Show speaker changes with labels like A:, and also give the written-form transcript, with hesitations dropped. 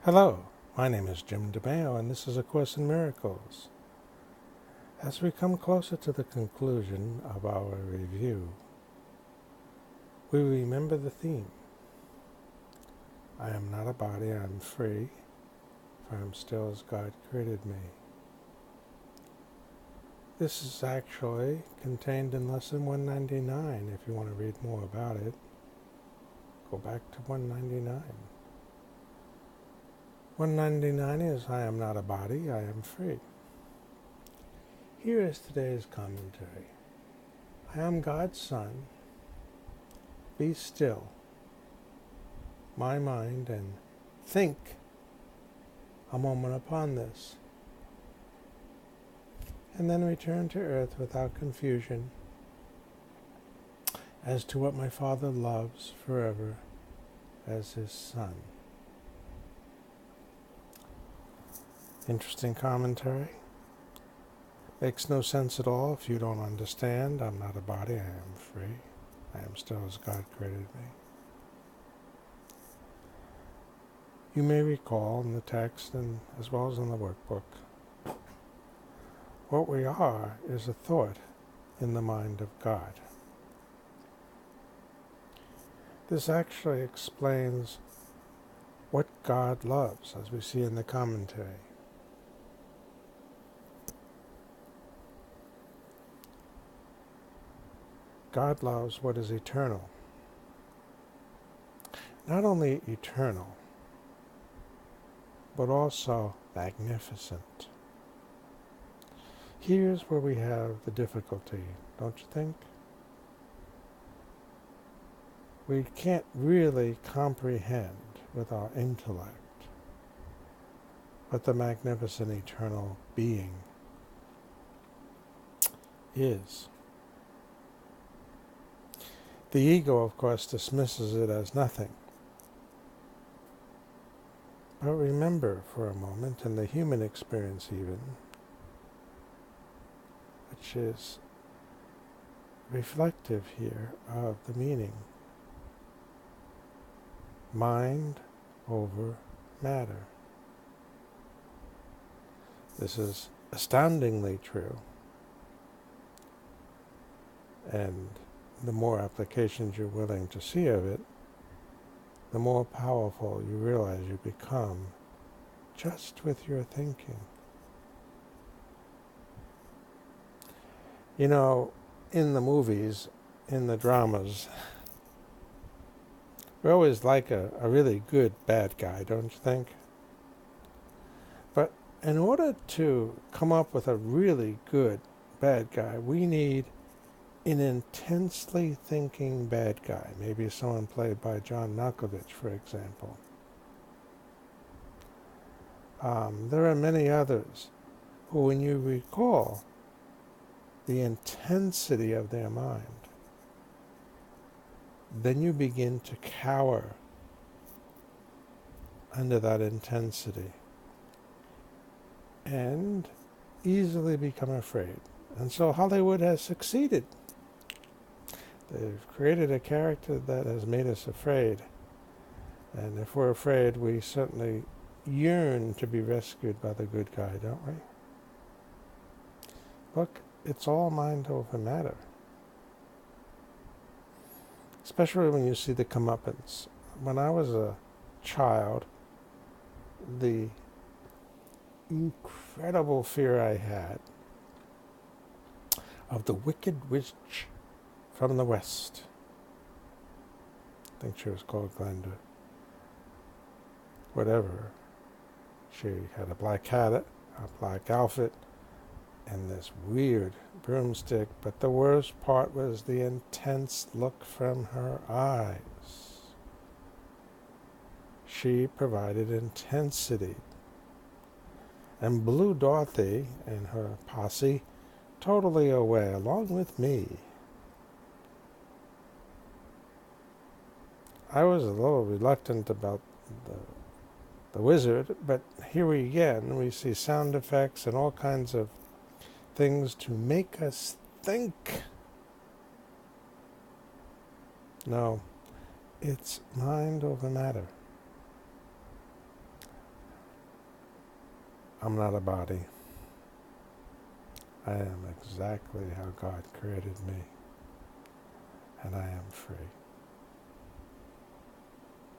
A: Hello, my name is Jim DeMeo, and this is A Course in Miracles. As we come closer to the conclusion of our review, we remember the theme. I am not a body, I am free, for I am still as God created me. This is actually contained in Lesson 199. If you want to read more about it, go back to 199. 199 is I am not a body, I am free. Here is today's commentary. I am God's Son. Be still, my mind, and think a moment upon this. And then return to earth without confusion as to what my Father loves forever as his Son. Interesting commentary. Makes no sense at all if you don't understand. I'm not a body, I am free. I am still as God created me. You may recall in the text and as well as in the workbook, what we are is a thought in the mind of God. This actually explains what God loves, as we see in the commentary. God loves what is eternal. Not only eternal, but also magnificent. Here's where we have the difficulty, don't you think? We can't really comprehend with our intellect what the magnificent eternal being is. The ego, of course, dismisses it as nothing. But remember for a moment, in the human experience even, which is reflective here of the meaning, mind over matter. This is astoundingly true. And the more applications you're willing to see of it, the more powerful you realize you become just with your thinking. You know, in the movies, in the dramas, we always like a really good bad guy, don't you think? But in order to come up with a really good bad guy, we need an intensely thinking bad guy. Maybe someone played by John Malkovich, for example. There are many others who, when you recall the intensity of their mind, then you begin to cower under that intensity and easily become afraid. And so Hollywood has succeeded. They've created a character that has made us afraid. And if we're afraid, we certainly yearn to be rescued by the good guy, don't we? Look, it's all mind over matter. Especially when you see the comeuppance. When I was a child, the incredible fear I had of the wicked witch from the West. I think she was called Glenda. Whatever. She had a black hat, a black outfit, and this weird broomstick, but the worst part was the intense look from her eyes. She provided intensity, and blew Dorothy and her posse totally away, along with me. I was a little reluctant about the wizard, but here again we see sound effects and all kinds of things to make us think. No, it's mind over matter. I'm not a body. I am exactly how God created me, and I am free.